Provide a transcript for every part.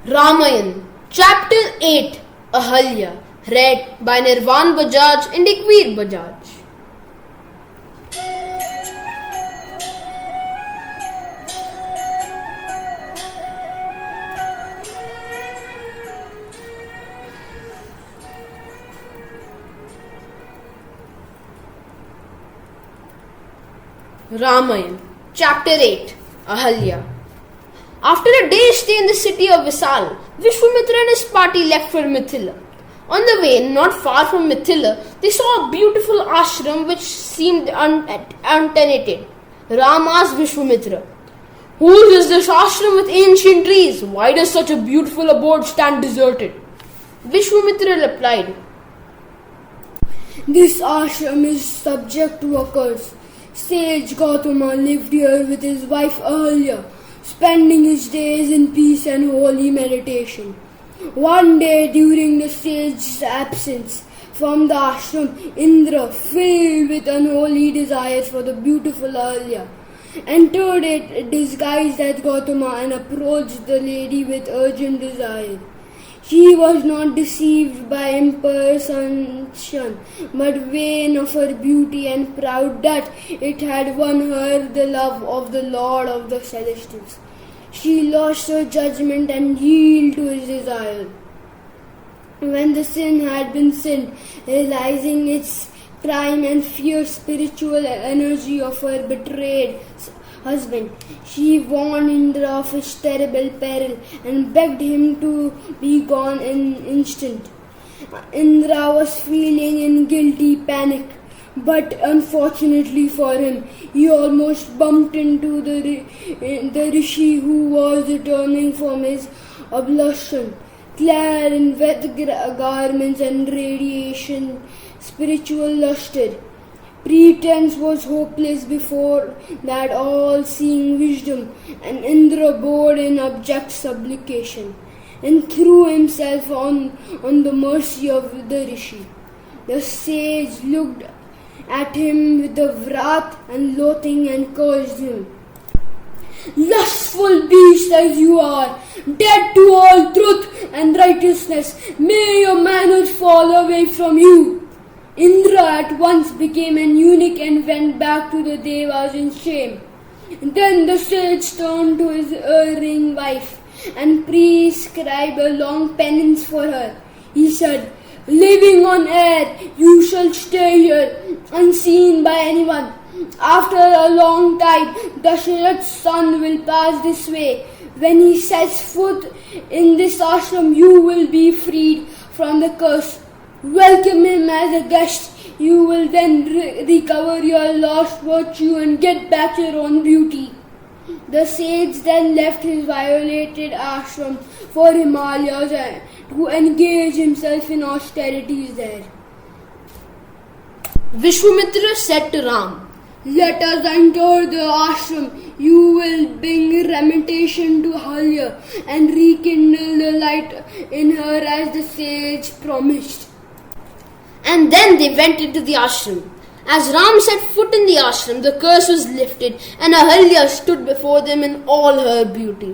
Ramayana, Chapter 8, Ahalya, read by Nirvan Bajaj and Ikveer Bajaj. Ramayana, Chapter 8, Ahalya. After a day's stay in the city of Visal, Vishwamitra and his party left for Mithila. On the way, not far from Mithila, they saw a beautiful ashram which seemed untenanted. Ram asked Vishwamitra, "Who is this ashram with ancient trees? Why does such a beautiful abode stand deserted?" Vishwamitra replied, "This ashram is subject to a curse. Sage Gautama lived here with his wife Ahalya, spending his days in peace and holy meditation. One day during the sage's absence from the ashram, Indra, filled with unholy desires for the beautiful Ahalya, entered it disguised as Gautama and approached the lady with urgent desire. She was not deceived by impersonation, but vain of her beauty and proud that it had won her the love of the Lord of the Celestials. She lost her judgment and yielded to his desire. When the sin had been sinned, realizing its prime and fierce spiritual energy of her betrayed husband, she warned Indra of his terrible peril and begged him to be gone in an instant. Indra was feeling in guilty panic, but unfortunately for him, he almost bumped into the rishi who was returning from his ablution, clad in wet garments and radiation, spiritual luster. Pretense was hopeless before that all-seeing wisdom, and Indra bowed in abject supplication and threw himself on the mercy of the rishi. The sage looked at him with the wrath and loathing and cursed him. "Lustful beast as you are, dead to all truth and righteousness, may your manhood fall away from you." Indra at once became an eunuch and went back to the Devas in shame. Then the sage turned to his erring wife and prescribed a long penance for her. He said, "Living on air, you shall stay here, unseen by anyone. After a long time, Dasharath's son will pass this way. When he sets foot in this ashram, you will be freed from the curse. Welcome him as a guest. You will then recover your lost virtue and get back your own beauty." The sage then left his violated ashram for Himalayas to engage himself in austerities there. Vishwamitra said to Ram, "Let us enter the ashram. You will bring remetation to Ahalya and rekindle the light in her as the sage promised." And then they went into the ashram. As Ram set foot in the ashram, the curse was lifted, and Ahalya stood before them in all her beauty.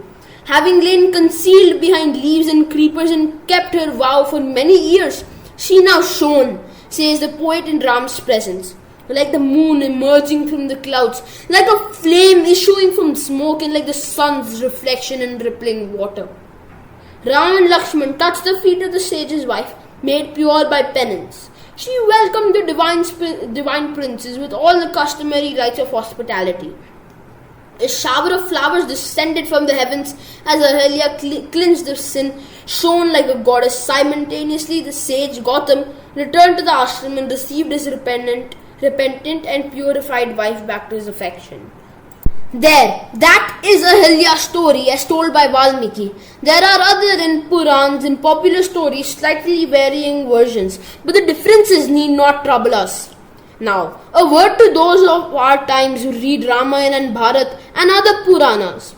Having lain concealed behind leaves and creepers and kept her vow for many years, she now shone, says the poet, in Ram's presence, like the moon emerging from the clouds, like a flame issuing from smoke, and like the sun's reflection in rippling water. Ram and Lakshman touched the feet of the sage's wife, made pure by penance. She welcomed the divine princes with all the customary rites of hospitality. A shower of flowers descended from the heavens as Ahalya cleansed her sin, shone like a goddess. Simultaneously, the sage Gautam returned to the ashram and received his repentant and purified wife back to his affection. That is Ahalya's story as told by Valmiki. There are other in Purans and popular stories, slightly varying versions, but the differences need not trouble us. Now, a word to those of our times who read Ramayana and Bharat and other Puranas.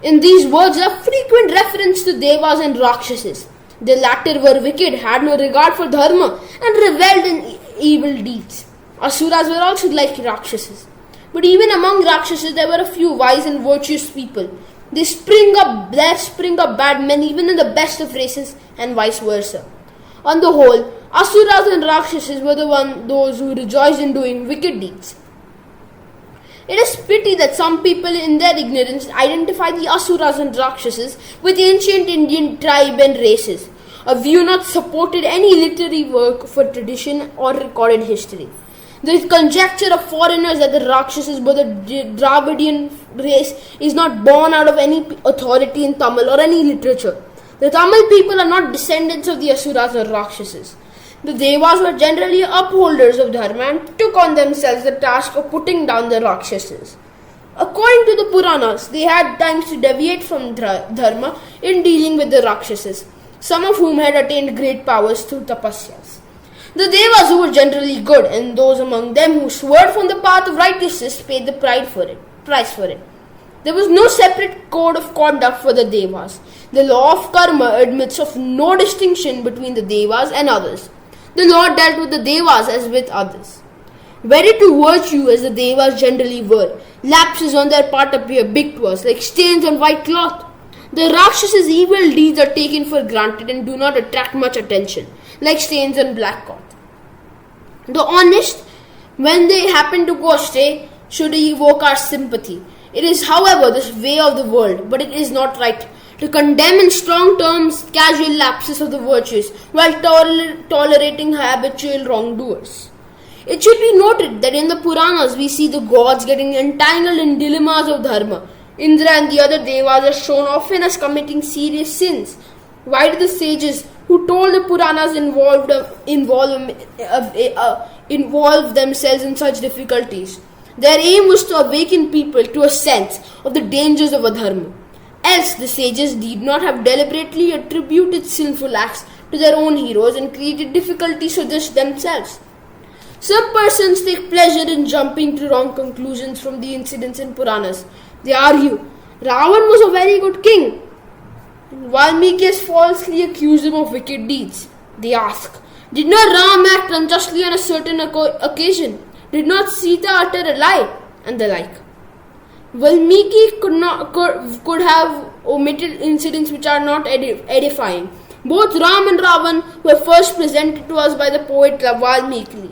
In these words are frequent reference to Devas and Rakshasas. The latter were wicked, had no regard for dharma, and revelled in evil deeds. Asuras were also like Rakshasas. But even among Rakshasas, there were a few wise and virtuous people. There spring up bad men even in the best of races, and vice versa. On the whole, Asuras and Rakshasas were those who rejoiced in doing wicked deeds. It is pity that some people in their ignorance identify the Asuras and Rakshasas with ancient Indian tribe and races, a view not supported any literary work for tradition or recorded history. The conjecture of foreigners that the Rakshasas were the Dravidian race is not born out of any authority in Tamil or any literature. The Tamil people are not descendants of the Asuras or Rakshasas. The Devas were generally upholders of Dharma and took on themselves the task of putting down the Rakshasas. According to the Puranas, they had times to deviate from Dharma in dealing with the Rakshasas, some of whom had attained great powers through tapasyas. The Devas who were generally good, and those among them who swerved from the path of righteousness paid the price for it. There was no separate code of conduct for the Devas. The law of karma admits of no distinction between the Devas and others. The law dealt with the Devas as with others. Wedded to virtue as the Devas generally were, lapses on their part appear big to us, like stains on white cloth. The Rakshasas' evil deeds are taken for granted and do not attract much attention, like stains on black cloth. The honest, when they happen to go astray, should evoke our sympathy. It is, however, the way of the world, but it is not right to condemn in strong terms casual lapses of the virtues while tolerating habitual wrongdoers. It should be noted that in the Puranas we see the gods getting entangled in dilemmas of dharma. Indra and the other devas are shown often as committing serious sins. Why did the sages who told the Puranas involve themselves in such difficulties? Their aim was to awaken people to a sense of the dangers of adharma. Else the sages did not have deliberately attributed sinful acts to their own heroes and created difficulties for themselves. Some persons take pleasure in jumping to wrong conclusions from the incidents in Puranas. They argue, Ravan was a very good king. Valmiki has falsely accused him of wicked deeds. They ask, did not Ram act unjustly on a certain occasion? Did not Sita utter a lie? And the like. Valmiki could have omitted incidents which are not edifying. Both Ram and Ravan were first presented to us by the poet Valmiki.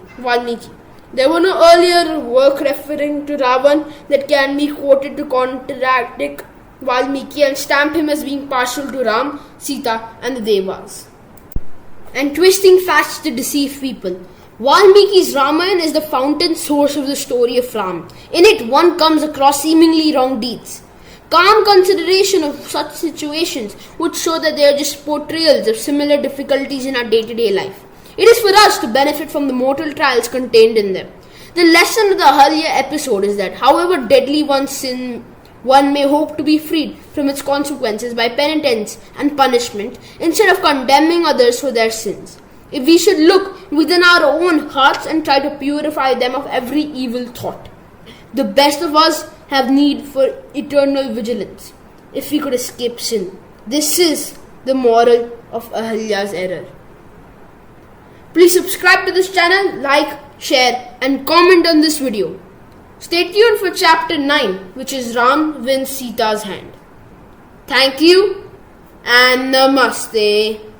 There were no earlier work referring to Ravan that can be quoted to contradict Valmiki and stamp him as being partial to Ram, Sita and the Devas, and twisting facts to deceive people. Valmiki's Ramayana is the fountain source of the story of Ram. In it, one comes across seemingly wrong deeds. Calm consideration of such situations would show that they are just portrayals of similar difficulties in our day-to-day life. It is for us to benefit from the mortal trials contained in them. The lesson of the Ahalya episode is that however deadly one's sin, one may hope to be freed from its consequences by penitence and punishment instead of condemning others for their sins. If we should look within our own hearts and try to purify them of every evil thought. The best of us have need for eternal vigilance if we could escape sin. This is the moral of Ahalya's error. Please subscribe to this channel, like, share and comment on this video. Stay tuned for chapter 9, which is Ram wins Sita's hand. Thank you and Namaste.